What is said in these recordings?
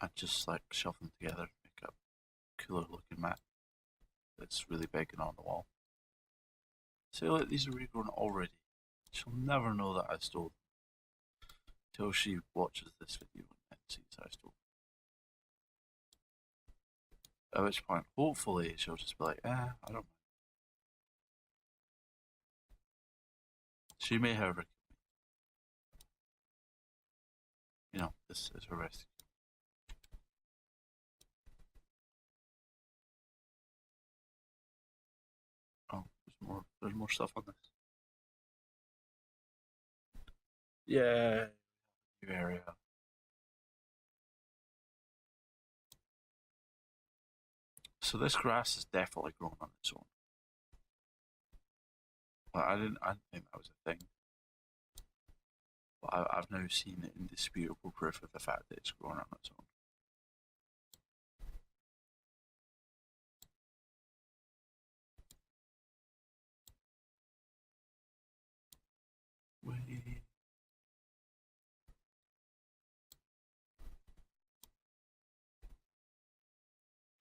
and just like shove them together to make a cooler looking mat that's really big and on the wall. So like these are regrown already. She'll never know that I stole them till she watches this video and sees I stole them. At which point, hopefully, she'll just be like, I don't mind. She may, however, you know, this is her rescue. Oh, there's more stuff on this. Yeah, new area. So this grass is definitely grown on its own. But I didn't think that was a thing. But I've now seen indisputable proof of the fact that it's grown on its own.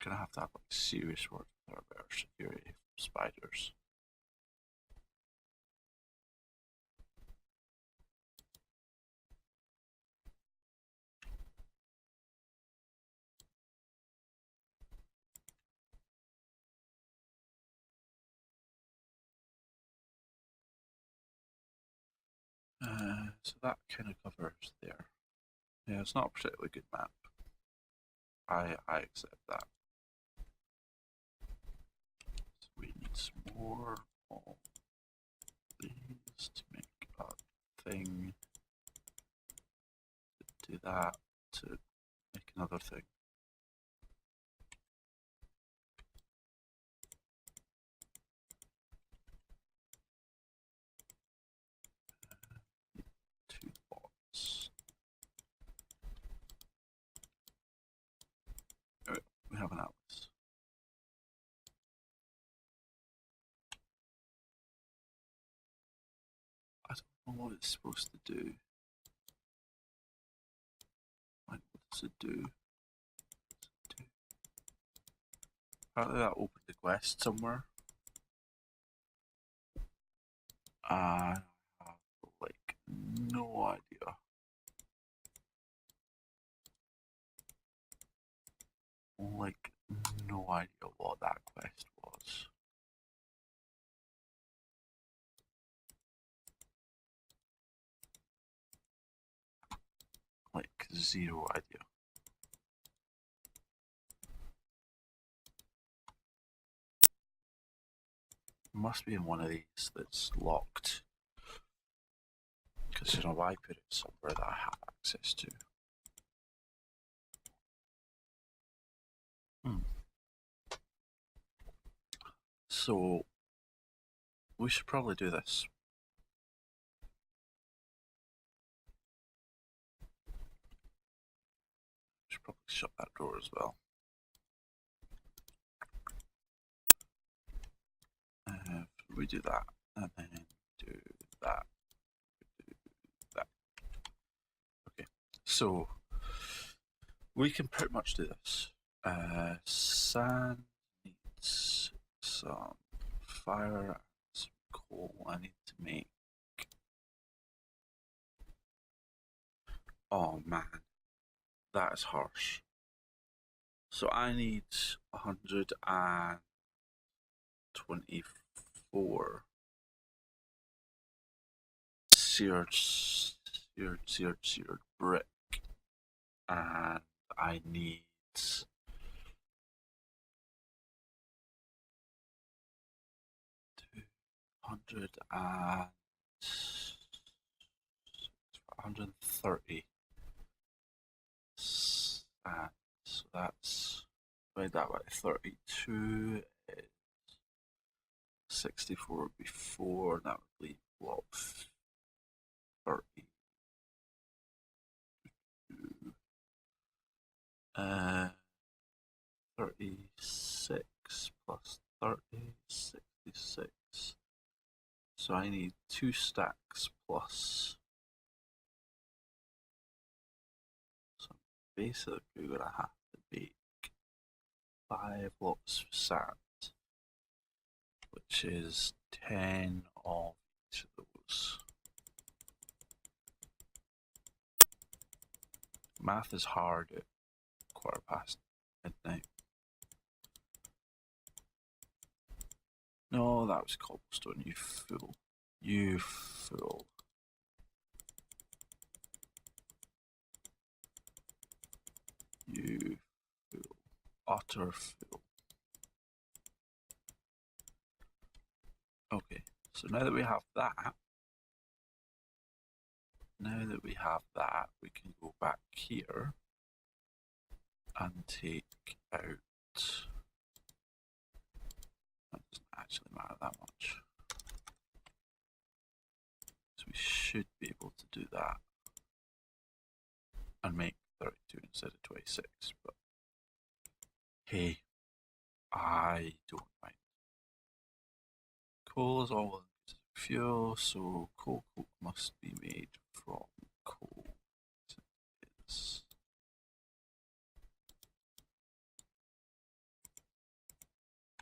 Gonna have to have like serious work with our better security from spiders. So that kind of covers there. Yeah, it's not a particularly good map. I accept that. So we need some more of these to make a thing. To do that to make another thing. Two bots. Alright, we have an atlas. I don't know what it's supposed to do. What does it do? Apparently that opened the quest somewhere. I have like no idea. Like no idea what that quest was. Like zero idea. Must be in one of these that's locked. Because you know, I put it somewhere that I have access to. So we should probably do this. Should probably shut that door as well. We do that, and then do that. Do that. Okay, so we can pretty much do this. Sand needs some fire and some coal. I need to make. Oh man, that is harsh. So I need 124 seared brick, and I need 130. And so that's divide that by 32 is 64 before, that would leave what 30. 36 plus 30, 66. So I need 2 stacks plus some basically we're gonna have to make 5 lots of sand, which is 10 of each of those. Math is hard at midnight. No, that was cobblestone, you fool. You fool. You fool. Utter fool. Okay, so now that we have that, we can go back here and take out. That doesn't actually matter that much. So we should be able to do that and make 32 instead of 26, but hey, I don't mind. Coal is all fuel, so coal must be made from coal.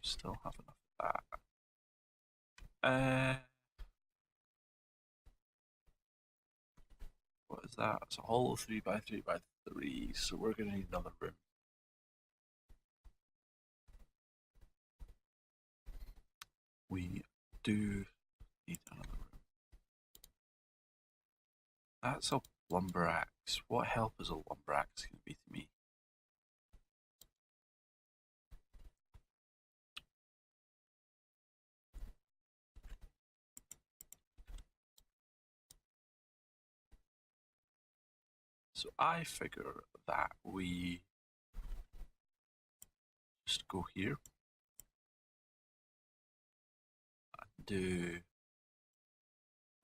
Still have enough of that. What is that? It's a hollow 3x3x3, so we're going to need another room. We do need another room. That's a lumber axe. What help is a lumber axe going to be to me? So I figure that we just go here and do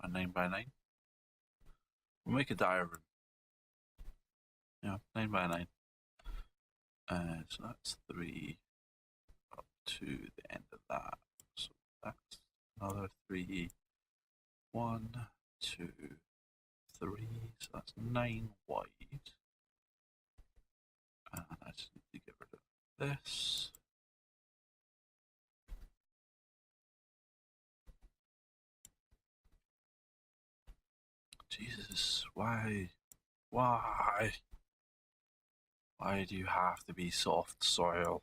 a 9x9. We'll make a dire room. Yeah, 9x9. So that's 3 up to the end of that. So that's another 3. 1, 2, 3. So that's 9 wide. And I just need to get rid of this. Jesus, why? Why? Why do you have to be soft soil?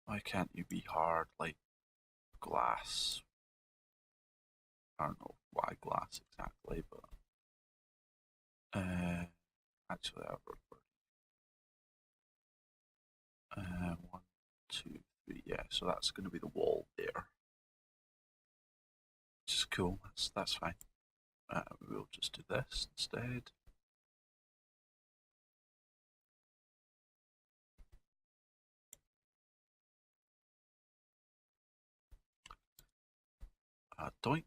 Why can't you be hard like glass? I don't know why glass exactly, but actually I've recorded. 1, 2, 3, yeah, so that's going to be the wall there. Which is cool, that's fine. We'll just do this instead. Doink,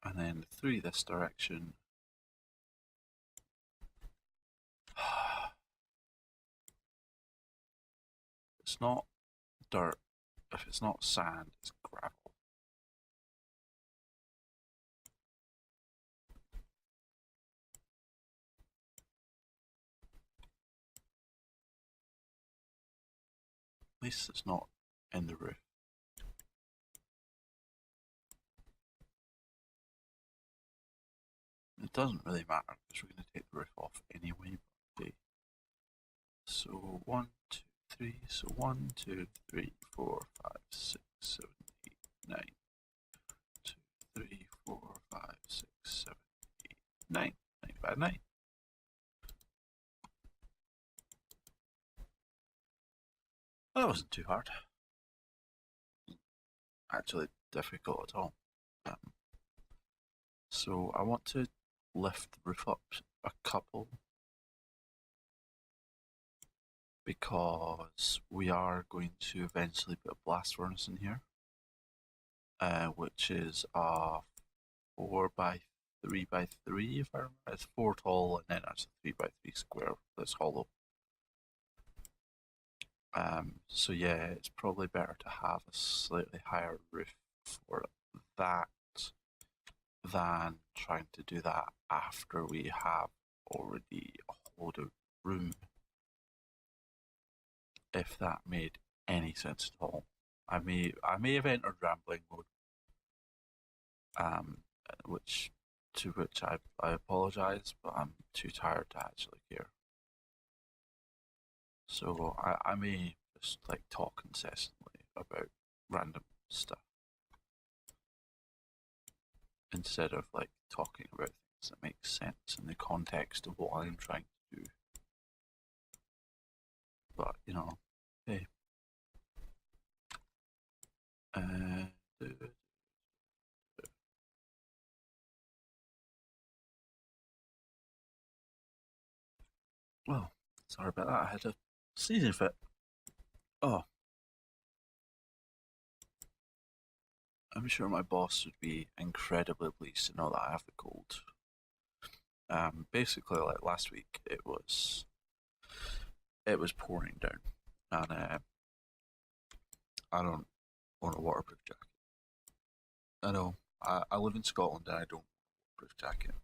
and then through this direction. It's not dirt. If it's not sand, it's gravel. At least it's not in the roof. It doesn't really matter because we're going to take the roof off anyway. Okay. So 1, 2, 3. So 1, 2, 3, 4, 5, 6, 7, 8, 9. 2, 3, 4, 5, 6, 7, 8, 9. 9 by 9. That wasn't too hard. Actually, difficult at all. So I want to lift the roof up a couple because we are going to eventually put a blast furnace in here, which is a 4x3x3 if I remember. It's 4 tall and then it's a 3x3 square that's hollow. So yeah, it's probably better to have a slightly higher roof for that than trying to do that after we have already hollowed out room, if that made any sense at all. I may have entered rambling mode, which I apologise, but I'm too tired to actually care. So I may just like talk incessantly about random stuff instead of like talking about things that make sense in the context of what I'm trying to do. But you know, hey. Well, sorry about that. I had a sneezing fit. Oh, I'm sure my boss would be incredibly pleased to know that I have the cold. Basically, like last week, it was pouring down, and I don't own a waterproof jacket. I know. I live in Scotland and I don't own a waterproof jacket.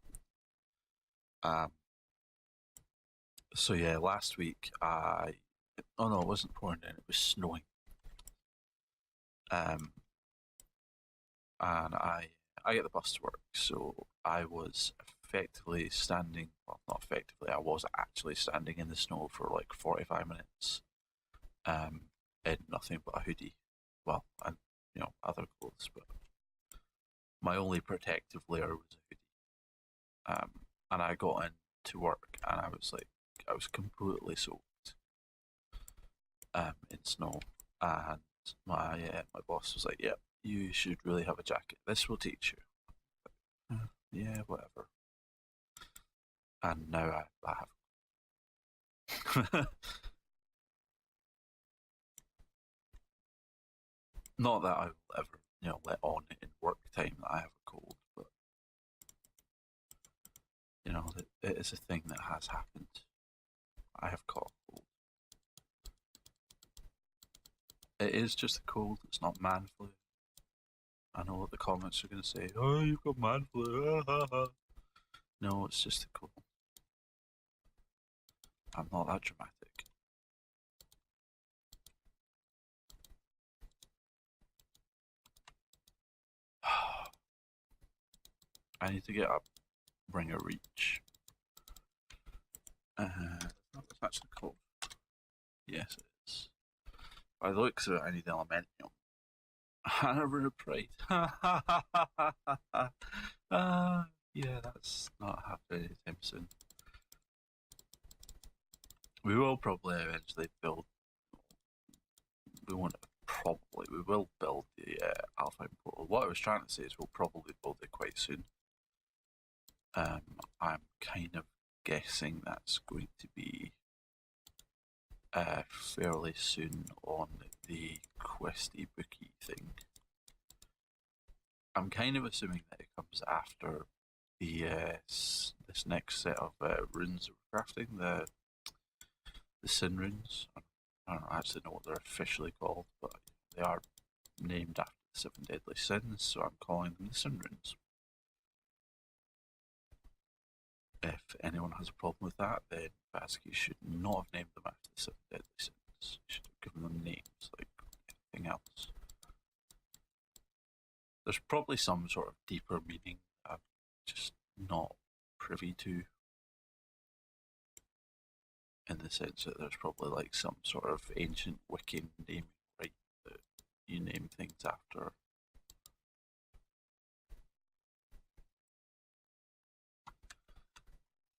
So yeah, last week oh no, it wasn't pouring down, it was snowing. And I get the bus to work, so I was effectively standing, well, not effectively, I was actually standing in the snow for like 45 minutes, in nothing but a hoodie. Well, and you know, other clothes, but my only protective layer was a hoodie. And I got in to work and I was completely soaked, in snow, and my boss was like, "Yep, you should really have a jacket. This will teach you." Yeah, whatever. And now I have. Not that I will ever, let on in work time that I have a cold, but it is a thing that has happened. I have caught a cold. It is just a cold. It's not man flu. I know what the comments are going to say. Oh, you've got man flu. No, it's just a cold. I'm not that dramatic. I need to get up, bring a reach. It's actually cold. Yes, it is. By the looks of it, I need Elementium. Hannah Pride. Yeah, that's not happening anytime soon. We will probably eventually build. We will build the Alpha portal. What I was trying to say is we'll probably build it quite soon. I'm kind of guessing that's going to be fairly soon on the questy bookie thing. I'm kind of assuming that it comes after the this next set of runes we're crafting, the sin runes. I don't actually know what they're officially called, but they are named after the 7 deadly sins, so I'm calling them the sin runes. If anyone has a problem with that, then Basky should not have named them after the 7 deadly sins. You should have given them names like anything else. There's probably some sort of deeper meaning I'm just not privy to, in the sense that there's probably like some sort of ancient Wiccan naming right that you name things after.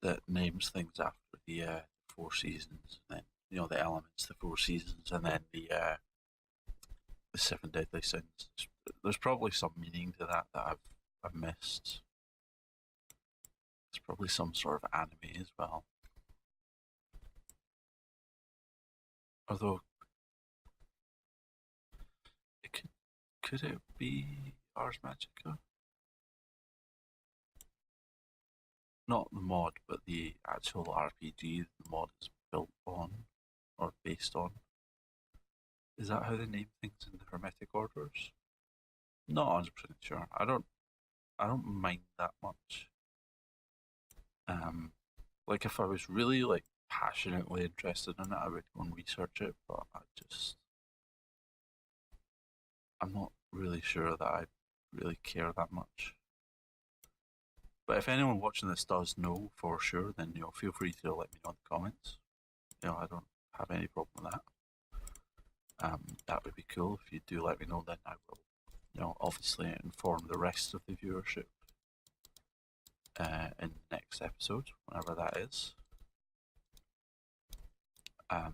That names things after the 4 seasons, and then the elements, the 4 seasons, and then the 7 deadly sins. There's probably some meaning to that I've missed. There's probably some sort of anime as well. Although, could it be Ars Magica? Not the mod, but the actual RPG the mod is built on, or based on. Is that how they name things in the Hermetic Orders? Not 100% sure. I don't mind that much. Like if I was really like passionately interested in it, I would go and research it, but I'm not really sure that I really care that much. But if anyone watching this does know for sure, then feel free to let me know in the comments. I don't have any problem with that. That would be cool. If you do let me know, then I will, obviously inform the rest of the viewership in the next episode, whenever that is.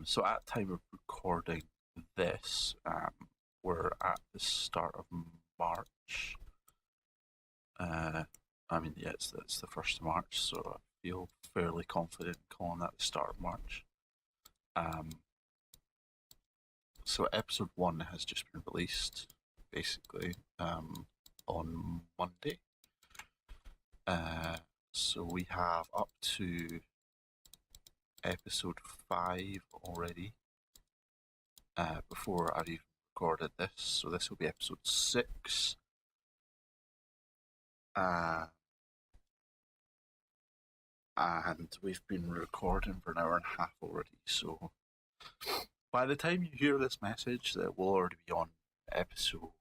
So at time of recording this, we're at the start of March. It's the 1st of March, so I feel fairly confident calling that the start of March. So episode 1 has just been released, basically, on Monday. So we have up to episode 5 already, before I've even recorded this. So this will be episode 6. And we've been recording for an hour and a half already, so by the time you hear this message, that will already be on episode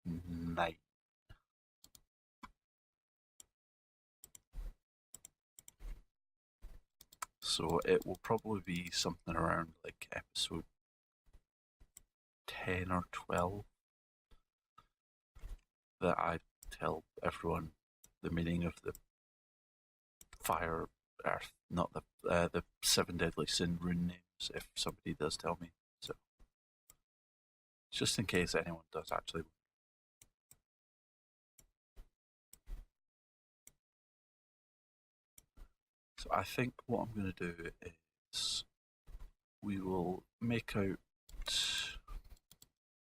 9. So it will probably be something around like episode 10 or 12 that I tell everyone the meaning of the fire earth, not the 7 deadly sin rune names, if somebody does tell me. So just in case anyone does actually. So I think what I'm going to do is we will make out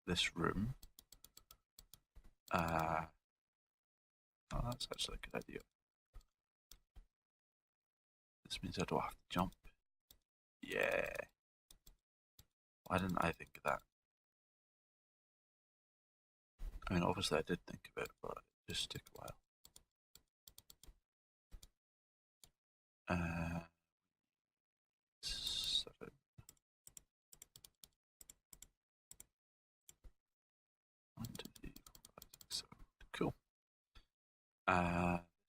this room. Oh, that's actually a good idea. This means I don't have to jump. Yeah. Why didn't I think of that? I mean, obviously I did think of it, but it just took a while. 7. One, two, three, 4, 5, 6, 7. Cool.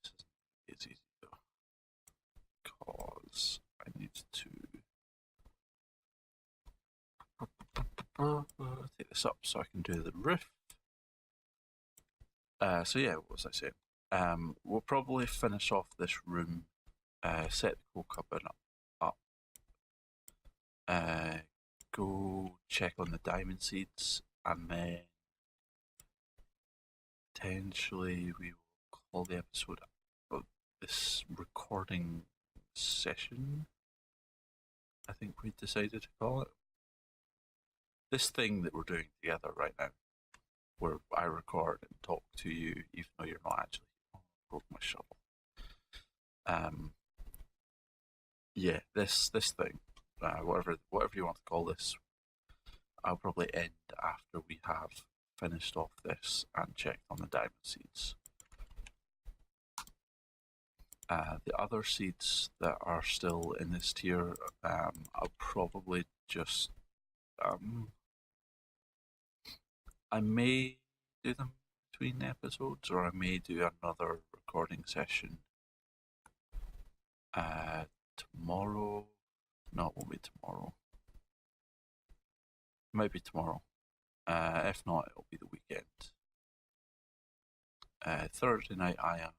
This isn't easy though, because I need to take this up so I can do the roof. So yeah, what was I saying? We'll probably finish off this room, set the coal cupboard up, go check on the diamond seeds, and then potentially we will call the episode this recording session, I think we decided to call it. This thing that we're doing together right now, where I record and talk to you even though you're not actually. I broke my shovel. Yeah, this thing, whatever you want to call this, I'll probably end after we have finished off this and checked on the diamond seeds. The other seeds that are still in this tier, I'll probably just I may do them between episodes, or I may do another recording session tomorrow. No, it won't be tomorrow. It might be tomorrow. If not, it'll be the weekend. Thursday night I am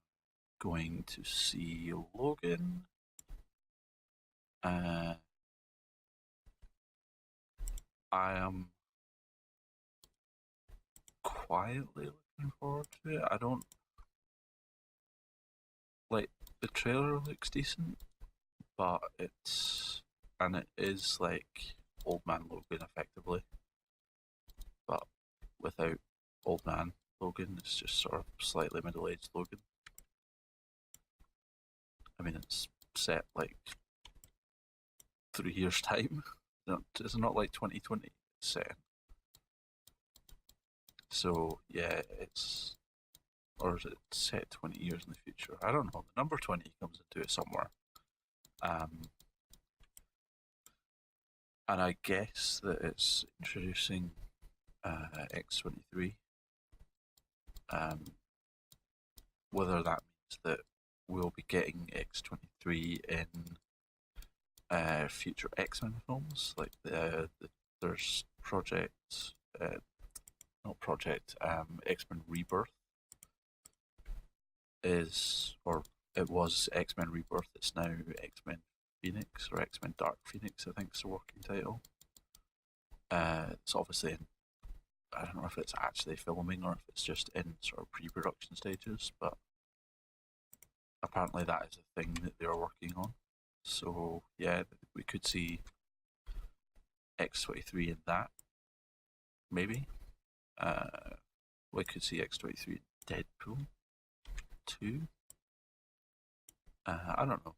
going to see Logan. I am quietly looking forward to it. I don't like the trailer looks decent, but it is like Old Man Logan effectively, but without Old Man Logan. It's just sort of slightly middle-aged Logan. I mean, it's set like 3 years' time. It's not like 2020 it's set in. So yeah, or is it set 20 years in the future? I don't know. The number 20 comes into it somewhere. And I guess that it's introducing X23. Whether that means that we'll be getting X23 in future X-Men films, like there's X-Men Rebirth it was X-Men Rebirth. It's now X-Men Phoenix or X-Men Dark Phoenix, I think is the working title. It's obviously I don't know if it's actually filming or if it's just in sort of pre-production stages, but apparently that is a thing that they're working on. So yeah, we could see X23 in that, maybe. We could see X23 in Deadpool 2. I don't know.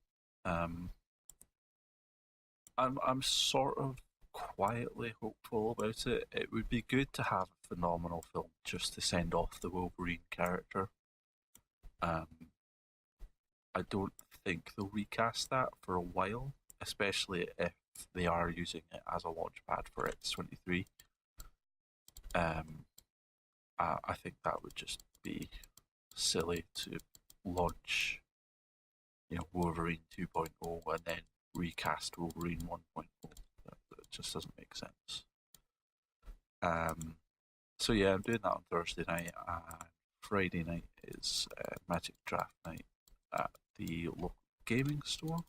I'm sort of quietly hopeful about it. It would be good to have a phenomenal film just to send off the Wolverine character. I don't think they'll recast that for a while, especially if they are using it as a launchpad for X23. I think that would just be silly to launch, Wolverine 2.0 and then recast Wolverine 1.0. That just doesn't make sense. So yeah, I'm doing that on Thursday night. Friday night is Magic Draft night at the local gaming store.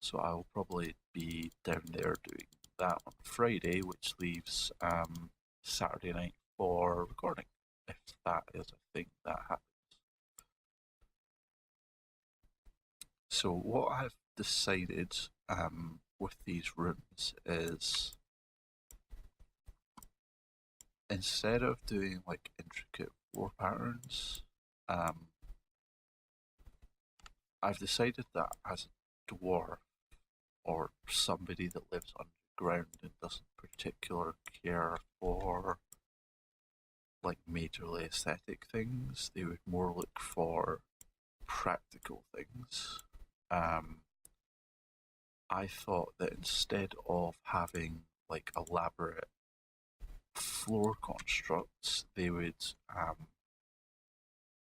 So I'll probably be down there doing that on Friday, which leaves Saturday night for recording, if that is a thing that happens. So what I've decided with these rooms is, instead of doing like intricate floor patterns, I've decided that as a dwarf or somebody that lives underground and doesn't particularly care for like majorly aesthetic things, they would more look for practical things. I thought that instead of having like elaborate floor constructs, they would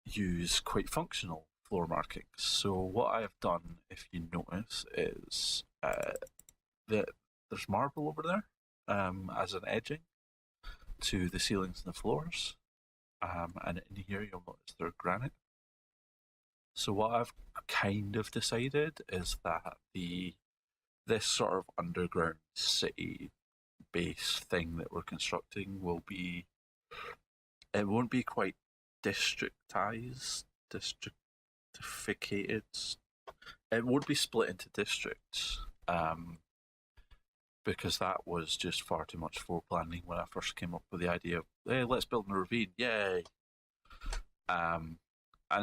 use quite functional floor markings. So what I've done, if you notice, is that there's marble over there as an edging to the ceilings and the floors, and in here you'll notice they're granite. So what I've kind of decided is that this sort of underground city base thing that we're constructing it won't be quite districtificated. It won't be split into districts, because that was just far too much floor planning when I first came up with the idea of, hey, let's build a ravine, yay! And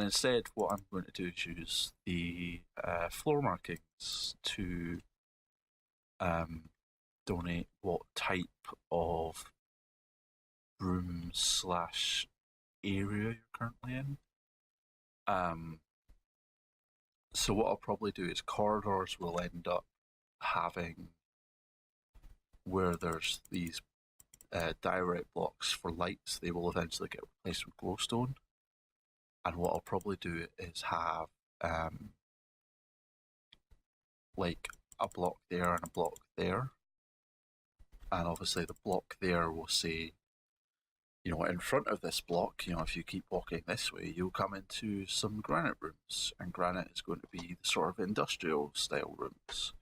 instead, what I'm going to do is use the floor markings to donate what type of room / area you're currently in. So what I'll probably do is corridors will end up having where there's these direct blocks for lights, they will eventually get replaced with glowstone. And what I'll probably do is have like a block there and a block there. And obviously the block there will say, in front of this block, if you keep walking this way, you'll come into some granite rooms, and granite is going to be the sort of industrial style rooms.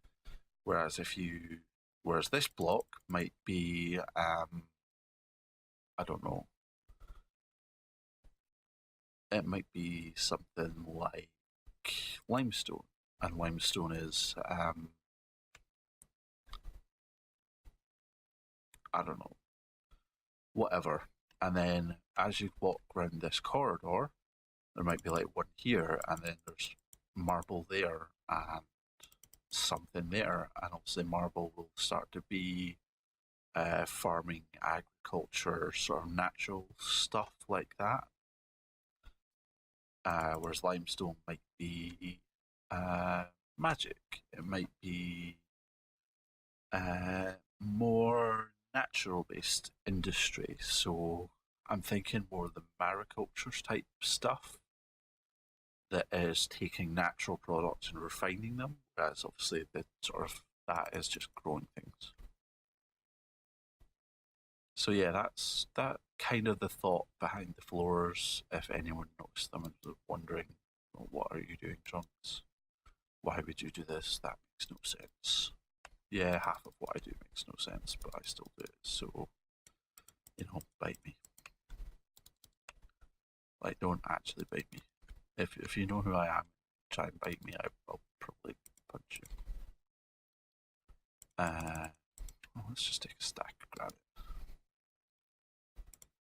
Whereas this block might be, I don't know, it might be something like limestone, and limestone is, I don't know, whatever. And then as you walk around this corridor, there might be like one here, and then there's marble there, and something there, and obviously marble will start to be farming, agriculture, sort of natural stuff like that. Whereas limestone might be magic. It might be more natural-based industry. So I'm thinking more the mariculture type stuff that is taking natural products and refining them, whereas obviously the sort of that is just growing things. So yeah, that's that kind of the thought behind the floors. If anyone noticed them and was wondering, well, what are you doing, Trunks? Why would you do this? That makes no sense. Yeah, half of what I do makes no sense, but I still do it. So, bite me. Like, don't actually bite me. If you know who I am, try and bite me, I'll probably punch you. Let's just take a stack of granite.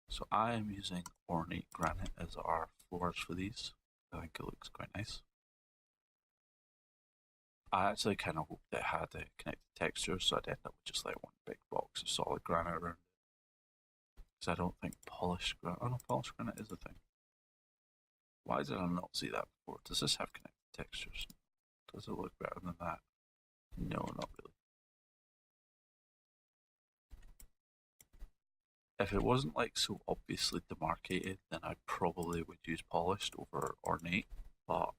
So I am using ornate granite as our floors for these. I think it looks quite nice. I actually kind of hoped it had connected textures, so I'd end up with just like one big box of solid granite around it. Because I don't think polished granite. Oh no, polished granite is a thing. Why did I not see that before? Does this have connected textures? Does it look better than that? No, not really. If it wasn't like so obviously demarcated, then I probably would use polished over ornate, but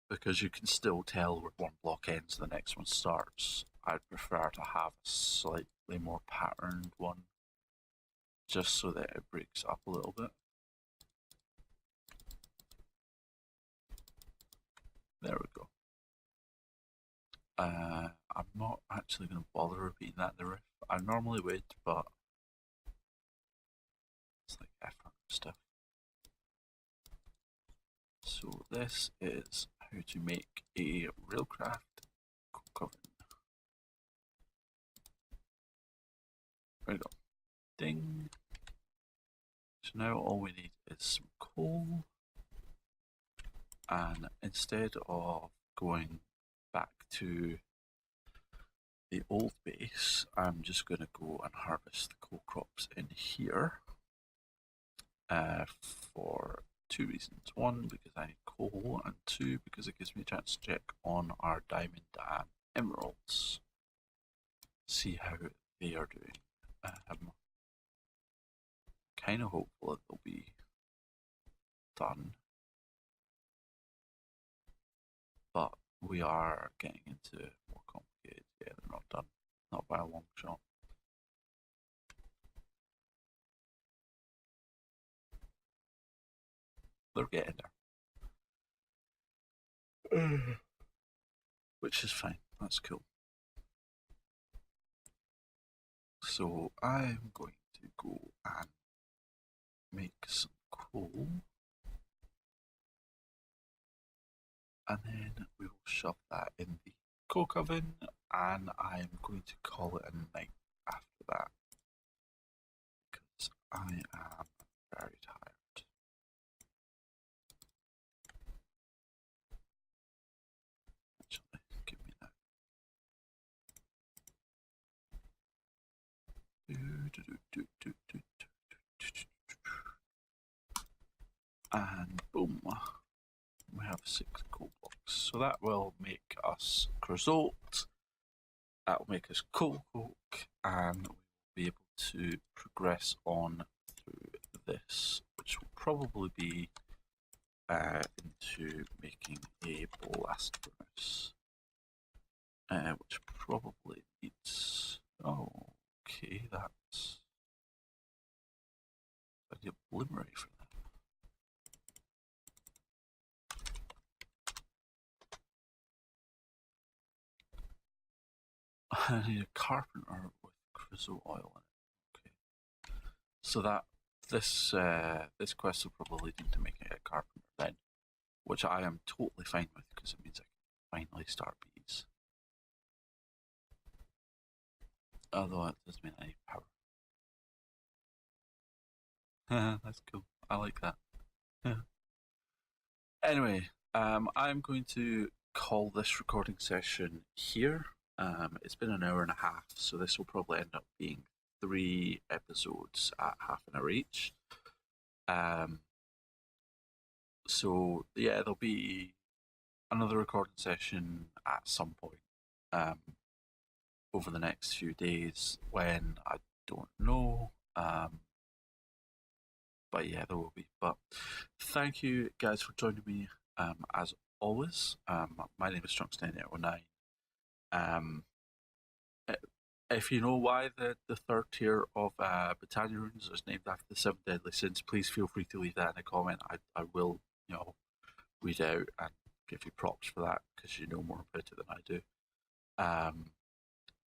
because you can still tell where one block ends and the next one starts, I'd prefer to have a slightly more patterned one, just so that it breaks up a little bit. There we go. I'm not actually going to bother repeating that in the riff. I normally would, but it's like effort and stuff. So this is how to make a Regrowth coven. There we go. Ding. So now all we need is some coal. And instead of going back to the old base, I'm just going to go and harvest the coal crops in here for two reasons. One, because I need coal, and two, because it gives me a chance to check on our diamond and emeralds. See how they are doing. Kind of hopeful that they'll be done. But we are getting into more complicated. Yeah, they're not done. Not by a long shot. They're getting there. Which is fine. That's cool. So I'm going to go and make some coal. And then we will shove that in the coke oven, and I'm going to call it a night after that, because I am very tired. Actually, give me that. And boom, we have 6 coal blocks. So that will make us Regrowth. That will make us coal coke, and we will be able to progress on through this, which will probably be into making a blast furnace, which probably needs. Oh, okay, that's. I need a bloomery for that. I need a carpenter with Regrowth oil in it. Okay. So that this quest will probably lead into making a carpenter then, which I am totally fine with because it means I can finally start bees. Although it does mean I need power. That's cool. I like that. Anyway, I'm going to call this recording session here. It's been an hour and a half, so this will probably end up being 3 episodes at half an hour each. So yeah, there'll be another recording session at some point over the next few days. When, I don't know. But yeah, there will be. But thank you guys for joining me as always. My name is Strongstein809. If you know why the third tier of Britannia runes is named after the seven deadly sins, please feel free to leave that in a comment. I will, read out and give you props for that because you know more about it than I do.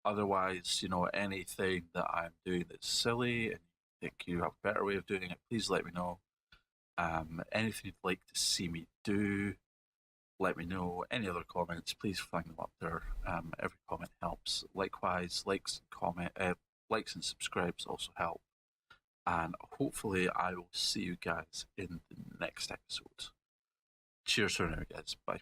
Otherwise, anything that I'm doing that's silly and you think you have a better way of doing it, please let me know. Anything you'd like to see me do, let me know. Any other comments, please fling them up there. Every comment helps. Likewise, likes and subscribes also help. And hopefully I will see you guys in the next episode. Cheers for now, guys. Bye.